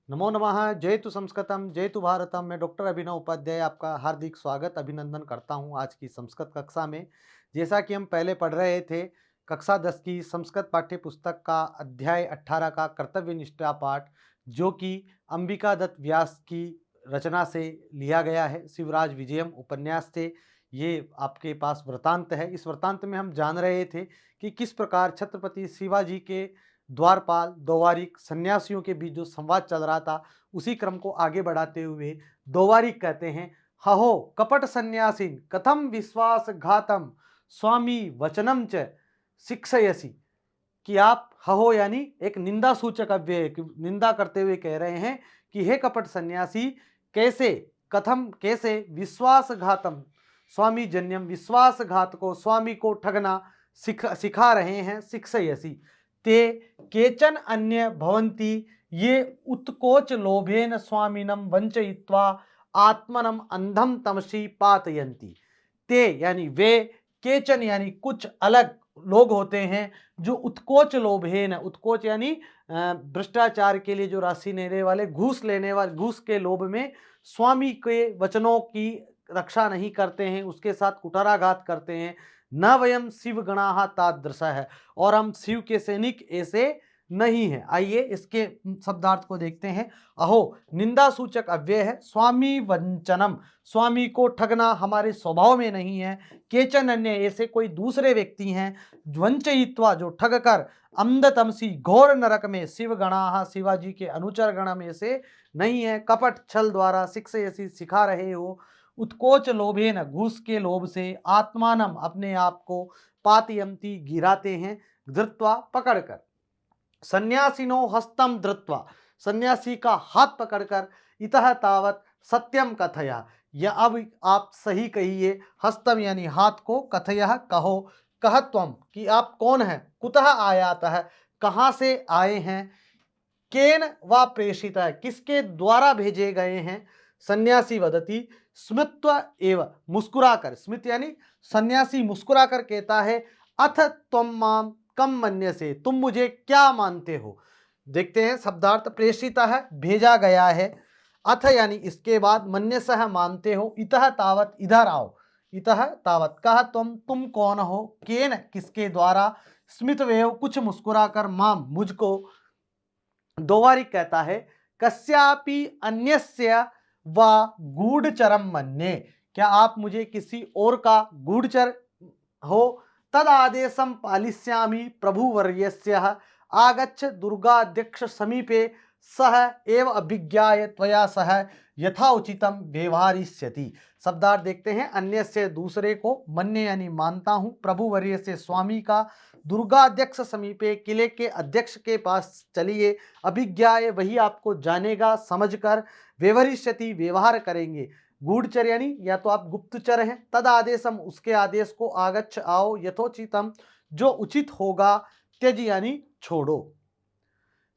नमो नमः। जयतु संस्कृतम जयतु भारतम। मैं डॉक्टर अभिनव उपाध्याय आपका हार्दिक स्वागत अभिनंदन करता हूं आज की संस्कृत कक्षा में। जैसा कि हम पहले पढ़ रहे थे, कक्षा 10 की संस्कृत पाठ्य पुस्तक का अध्याय 18 का कर्तव्य निष्ठा पाठ, जो कि अंबिका दत्त व्यास की रचना से लिया गया है, शिवराज विजयम उपन्यास से। ये आपके पास वृतांत है। इस वृतांत में हम जान रहे थे कि किस प्रकार छत्रपति शिवाजी के द्वारपाल, दोवारिक, सन्यासियों के बीच जो संवाद चल रहा था, उसी क्रम को आगे बढ़ाते हुए दोवारिक कहते हैं, हहो कपट सन्यासीन कथम विश्वासघातम स्वामी वचनम च शिक्षयसि। कि आप हहो यानी एक निंदा सूचक अव्यय है, कि निंदा करते हुए कह रहे हैं कि हे कपट सन्यासी, कैसे, कथम कैसे, विश्वासघातम स्वामी जन्यम, विश्वासघात को, स्वामी को ठगना सिखा रहे हैं, शिक्षयसि। ते केचन अन्य भवन्ति ये उत्कोच लोभेन स्वामिनम वंचयित्वा आत्मनम अंधम तमसी पातयन्ति। ते यानी वे, केचन यानी कुछ अलग लोग होते हैं जो उत्कोच लोभेन, उत्कोच यानी भ्रष्टाचार के लिए जो राशि लेने वाले, घूस लेने वाले, घूस के लोभ में स्वामी के वचनों की रक्षा नहीं करते हैं, उसके साथ कुठाराघात करते हैं। न वयम शिव गणाः तादृश है, और हम शिव के सैनिक ऐसे नहीं है। आइए इसके शब्दार्थ को देखते हैं। अहो निंदा सूचक अव्यय है। स्वामी वंचनम, स्वामी को ठगना हमारे स्वभाव में नहीं है। केचन अन्य ऐसे कोई दूसरे व्यक्ति हैं, वंचयित्वा जो ठग कर, अंधतमसी घोर नरक में, शिव गणाः शिवाजी के अनुचर गण में से नहीं है, कपट छल द्वारा शिक्षयसि सिखा रहे हो, उत्कोच लोभेन घूस के लोभ से, आत्मानम अपने आप को, पातयंती गिराते हैं, धृत्वा पकड़कर, सन्यासिनो हस्तम धृत्वा सन्यासी का हाथ पकड़कर, इतः तावत सत्यम कथया, या अब आप सही कहिए, हस्तम यानी हाथ को, कथयः कहो, कहत्वम कि आप कौन हैं, कुतः आयातः कहाँ से आए हैं, केन व प्रेषित है किसके द्वारा भेजे गए हैं, सन्यासी वदति स्मृत्व एव मुस्कुराकर, स्मित यानी सन्यासी मुस्कुराकर कहता है, अथ त्वम माम कम मन्य से, तुम मुझे क्या मानते हो। देखते हैं शब्दार्थ, प्रेषित है भेजा गया है, अथ यानी इसके बाद, मन्य सह मानते हो, इतः तावत इधर आओ, इतः तावत कह तुम कौन हो, केन किसके द्वारा, स्मित वेव कुछ मुस्कुराकर, माम मुझको, दोवारिक कहता है, कस्यापि अन्यस्य व गूढ़चरम मन्ये, क्या आप मुझे किसी और का गूढ़चर हो, तद आदेशम पालिष्यामि प्रभुवर्यस्य, आगच्छ दुर्गाध्यक्ष समीपे, सह एव अभिज्ञाय त्वया सह यथा उचितम व्यवहारिष्यति। शब्दार्थ देखते हैं, अन्य से दूसरे को, मन्य यानी मानता हूं, प्रभुवर्य से स्वामी का, दुर्गाध्यक्ष समीपे किले के अध्यक्ष के पास चलिए, अभिज्ञाय वही आपको जानेगा, समझकर, व्यवहारिष्यति व्यवहार करेंगे, गूढ़चर यानी या तो आप गुप्तचर हैं, तद आदेशम उसके आदेश को, आगच्छ आओ, यथोचितम जो उचित होगा, त्यज यानी छोड़ो।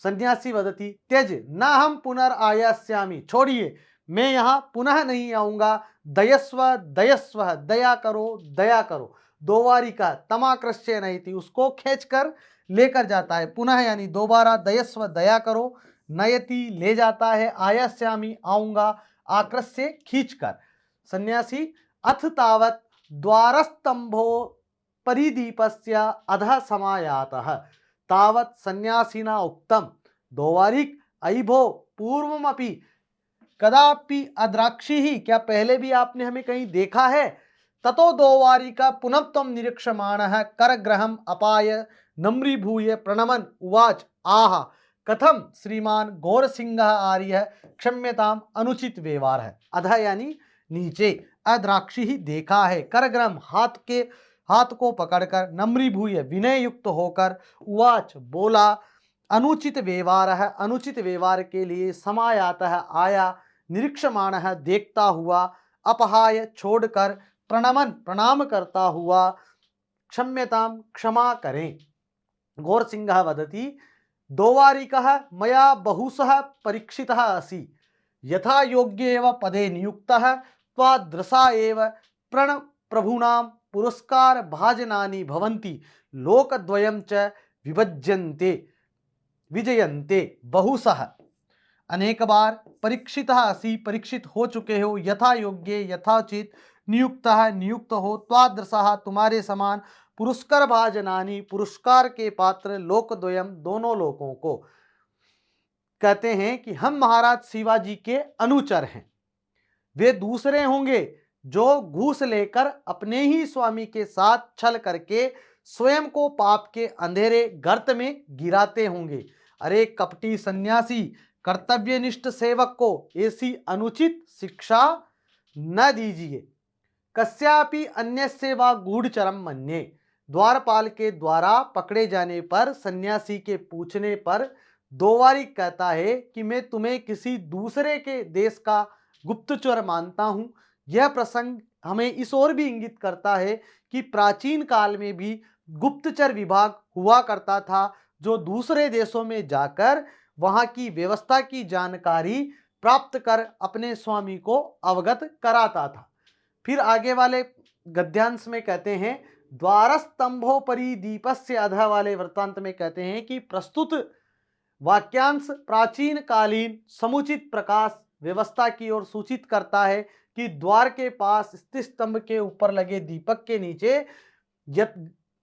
सन्यासी वदति त्यज न हम पुनर्आयास्यामि, छोड़िए मैं यहाँ पुनः नहीं आऊंगा, दयस्व दयस्व दया करो दया करो, दोबारी का तमाकृष्य नहीं थी, उसको खींचकर लेकर जाता है, पुनः यानी दोबारा, दयस्व दया करो, नयति ले जाता है, आयास्यामि आऊंगा, आकृष्य खींचकर। सन्यासी अथ तावत द्वारस्तंभो परिदीपस्य अधः समायातः, तावत सन्यासिना उक्तम, दोवारिक अयिभो पूर्वमपि कदापि अद्राक्षी ही, क्या पहले भी आपने हमें कहीं देखा है, ततो दोवारिका पुनः तम निरीक्षमाणः करग्रहम अपाय नम्रीभूय प्रणमन उवाच, आह कथम श्रीमान गौर सिंह आर्य क्षम्यताम अनुचित व्यवहार है। अध यानी नीचे, अद्राक्षी ही देखा है, करग्रहम हाथ को पकड़कर, नम्रीभूय विनय युक्त होकर, उवाच बोला, अनुचित व्यवहार है अनुचित व्यवहार के लिए, समायातः आया, निरीक्षमाण है देखता हुआ, अपहाय छोड़कर, प्रणमन प्रणाम करता हुआ, क्षम्यताम क्षमा करें। गौर सिंह वदति दोवारिकः मया बहुशः परीक्षितः असि, यथा योग्य एव पदे नियुक्तः त्वादृशा एव प्रण प्रभूनां पुरस्कार भाजनानि भवन्ति, लोकद्वयं च विभज्यन्ते विजयन्ते बहुशः। अनेक बार परीक्षितः असि, परीक्षित हो चुके हो, यथा योग्य यथाचित, नियुक्तः नियुक्त हो, त्वादृशः तुम्हारे समान, पुरस्कार भाजनानी पुरस्कार के पात्र, लोकद्वयम दोनों लोकों को। कहते हैं कि हम महाराज शिवाजी के अनुचर हैं, वे दूसरे होंगे जो घूस लेकर अपने ही स्वामी के साथ छल करके स्वयं को पाप के अंधेरे गर्त में गिराते होंगे। अरे कपटी सन्यासी, कर्तव्यनिष्ठ सेवक को ऐसी अनुचित शिक्षा न दीजिए। कस्यापि अन्यस्य वा गूढ़चरम मन्ये, द्वारपाल के द्वारा पकड़े जाने पर सन्यासी के पूछने पर दोबारी कहता है कि मैं तुम्हें किसी दूसरे के देश का गुप्तचर मानता हूं। यह प्रसंग हमें इस ओर भी इंगित करता है कि प्राचीन काल में भी गुप्तचर विभाग हुआ करता था, जो दूसरे देशों में जाकर वहां की व्यवस्था की जानकारी प्राप्त कर अपने स्वामी को अवगत कराता था। फिर आगे वाले गद्यांश में कहते हैं, द्वारस्तंभोपरि दीपस्य अधः वाले वृत्तांत में कहते हैं कि प्रस्तुत वाक्यांश प्राचीन कालीन समुचित प्रकाश व्यवस्था की ओर सूचित करता है कि द्वार के पास स्थित स्तंभ के ऊपर लगे दीपक के नीचे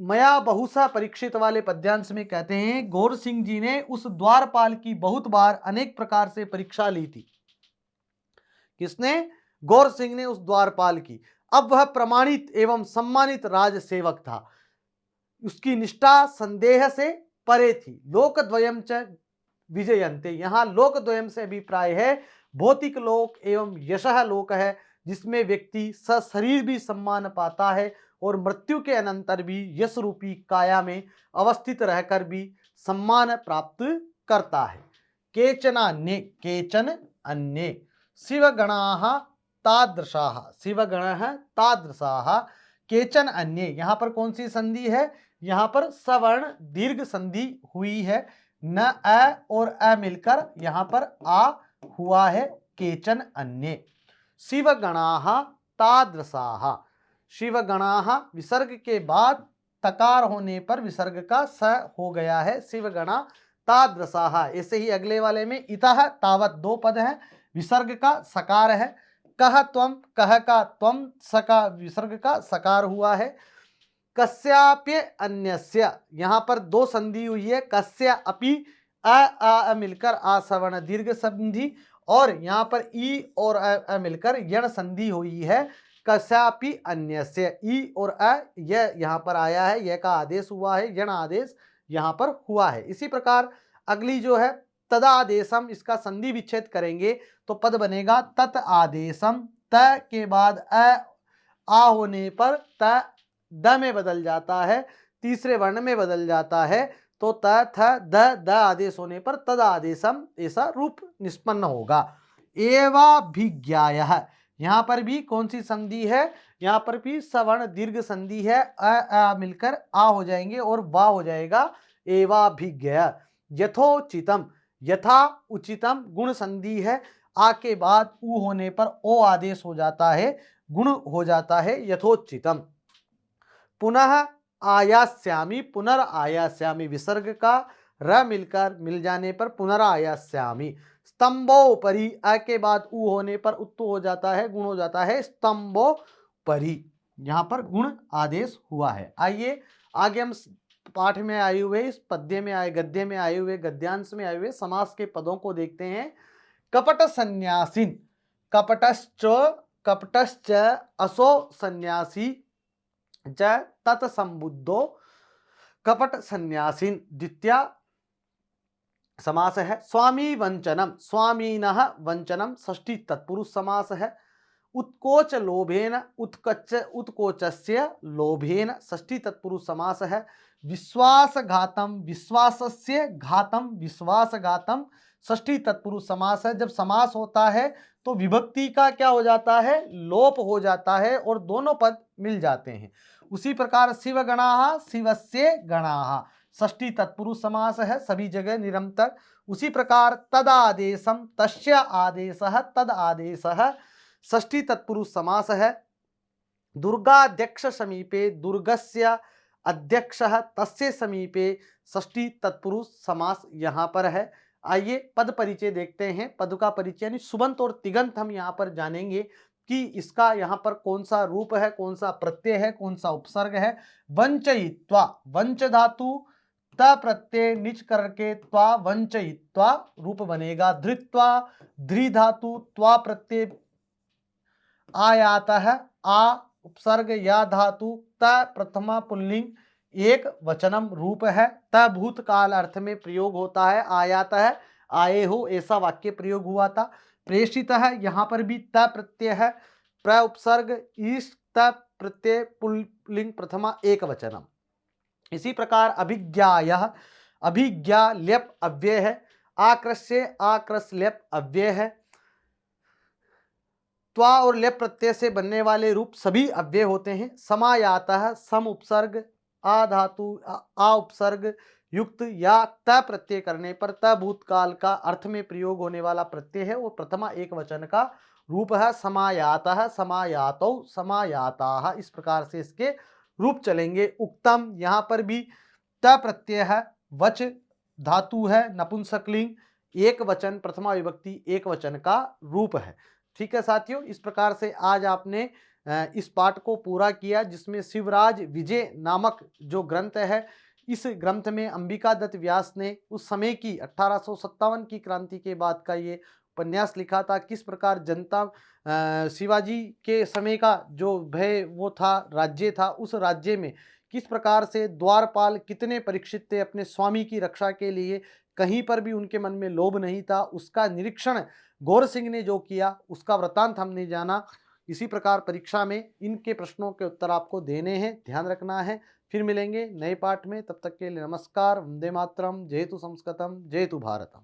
मया बहुसा परीक्षित वाले पद्यांश में कहते हैं, गौर सिंह जी ने उस द्वारपाल की बहुत बार अनेक प्रकार से परीक्षा ली थी। किसने? गौर सिंह ने उस द्वारपाल की। अब वह प्रमाणित एवं सम्मानित राज सेवक था, उसकी निष्ठा संदेह से परे थी। लोकद्वयम च विजयन्ते, यहाँ लोकद्वयम से अभिप्राय है भौतिक लोक एवं यशः लोक है, जिसमें व्यक्ति सशरीर भी सम्मान पाता है और मृत्यु के अनंतर भी यश रूपी काया में अवस्थित रहकर भी सम्मान प्राप्त करता है। केचन अन्ये शिवगणाः तादृशाः, शिवगणः तादृशाः, केचन अन्ये, यहाँ पर कौन सी संधि है? यहाँ पर सवर्ण दीर्घ संधि हुई है, न अ और अ मिलकर यहाँ पर आ हुआ है, केचन अन्ये। शिवगणाः तादृशाः, शिवगणाः विसर्ग के बाद तकार होने पर विसर्ग का स हो गया है, शिवगणा तादृशाः। ऐसे ही अगले वाले में इतः तावत दो पद है, विसर्ग का सकार है, कह त्वम, कह का त्वम, स का विसर्ग का सकार हुआ है। कस्याप्य अन्यस्य, यहाँ पर दो संधि हुई है, कस्य अपि अ मिलकर आ सवर्ण दीर्घ संधि, और यहाँ पर ई और अ मिलकर यण संधि हुई है। कस्यापि अन्यस्य, ई और अ यह यहाँ पर आया है, यह का आदेश हुआ है, यण आदेश यहाँ पर हुआ है। इसी प्रकार अगली जो है तदादेशम, इसका संधि विच्छेद करेंगे तो पद बनेगा तत् आदेशम। त के बाद आ होने पर त द में बदल जाता है, तीसरे वर्ण में बदल जाता है, तो त थ द आदेश होने पर तद आदेशम ऐसा रूप निष्पन्न होगा। एवाभिज्ञायः, यहाँ पर भी कौन सी संधि है? यहाँ पर भी सवर्ण दीर्घ संधि है, अ मिलकर आ हो जाएंगे और वा हो जाएगा एवाभिज्ञ। यथोचितम, यथा उचितम गुण संधि है, आ के बाद उ होने पर ओ आदेश हो जाता है, गुण हो जाता है यथोचितम। पुनः आयास्यामी, पुनर्आयास्यामी विसर्ग का र मिलकर मिल जाने पर पुनरायास्यामी। स्तंभोपरि, अ के बाद उ होने पर उत्तु हो जाता है, गुण हो जाता है स्तंभोपरि, यहाँ पर गुण आदेश हुआ है। आइए आगे हम पाठ में आए हुए, इस पद्य में आए, गद्य में आए हुए, गद्यांश में आए हुए समास के पदों को देखते हैं। कपट संन्यासिन, कपटश्च असो सन्यासी च तत्संबुद्धो, कपट संन्यासिन द्वितीय समास है। स्वामी वंचनम, स्वामीनः वंचनम षष्ठी तत्पुरुष समास है। उत्कोच लोभेन, उत्कोचस्य लोभेन षष्ठी तत्पुरुष समास है। विश्वासघातम, विश्वासस्य घातम, विश्वासघातम षष्ठी तत्पुरुष समास है। जब समास होता है तो विभक्ति का क्या हो जाता है? लोप हो जाता है और दोनों पद मिल जाते हैं। उसी प्रकार शिवगणाः, शिवस्य गणाः षष्ठी तत्पुरुष समास है, सभी जगह निरंतर। उसी प्रकार तदादेशम, तस्य आदेशः, तद आदेशः षष्ठी तत्पुरुष समास है। दुर्गाध्यक्ष समीपे, दुर्गस्य अध्यक्षः तस्य समीपे षष्ठी तत्पुरुष समास यहाँ पर है। आइए पद परिचय देखते हैं। पद का परिचय यानी सुबंत और तिगंत हम यहाँ पर जानेंगे कि इसका यहाँ पर कौन सा रूप है, कौन सा प्रत्यय है, कौन सा उपसर्ग है। वंचयित्वा, वंच धातु त प्रत्यय निच करके त्वा, वंचयित्वा रूप बनेगा। धृत्वा, धृ धातु त्वा प्रत्यय आयाता है, आ उपसर्ग या धातु त प्रथमा पुल्लिंग एक वचनम रूप है। त भूतकाल अर्थ में प्रयोग होता है, आयाता है, आए हो ऐसा वाक्य प्रयोग हुआ था। प्रेषित है, यहाँ पर भी त प्रत्यय है। प्र उपसर्ग ईश त प्रत्यय पुल्लिंग प्रथमा एक वचनम। इसी प्रकार अभिज्ञाय, अभिज्ञा ल्यप अव्यय है। आकृष्य, आकृष ल्यप अव्यय है। त्वा और लेप प्रत्यय से बनने वाले रूप सभी अव्यय होते हैं। समायाता है, सम उपसर्ग आ धातु आ उपसर्ग युक्त या त प्रत्यय करने पर त भूतकाल का अर्थ में प्रयोग होने वाला प्रत्यय है, वो प्रथमा एक वचन का रूप है। समायाता है, समायातौ, समायाता, इस प्रकार से इसके रूप चलेंगे। उक्तम, यहाँ पर भी त प्रत्यय है, वच धातु है, नपुंसकलिंग एक वचन प्रथमा विभक्ति एक वचन का रूप है। ठीक है साथियों, इस प्रकार से आज आपने इस पाठ को पूरा किया, जिसमें शिवराज विजय नामक जो ग्रंथ है, इस ग्रंथ में अंबिका दत्त व्यास ने उस समय की 1857 की क्रांति के बाद का ये उपन्यास लिखा था। किस प्रकार जनता शिवाजी के समय का जो भय वो था, राज्य था, उस राज्य में किस प्रकार से द्वारपाल कितने परीक्षित थे अपने स्वामी की रक्षा के लिए, कहीं पर भी उनके मन में लोभ नहीं था, उसका निरीक्षण गौर सिंह ने जो किया, उसका वृतांत हमने जाना। इसी प्रकार परीक्षा में इनके प्रश्नों के उत्तर आपको देने हैं, ध्यान रखना है। फिर मिलेंगे नए पाठ में, तब तक के लिए नमस्कार। वंदे मातरम, जयतु संस्कृतम, जयतु भारतम।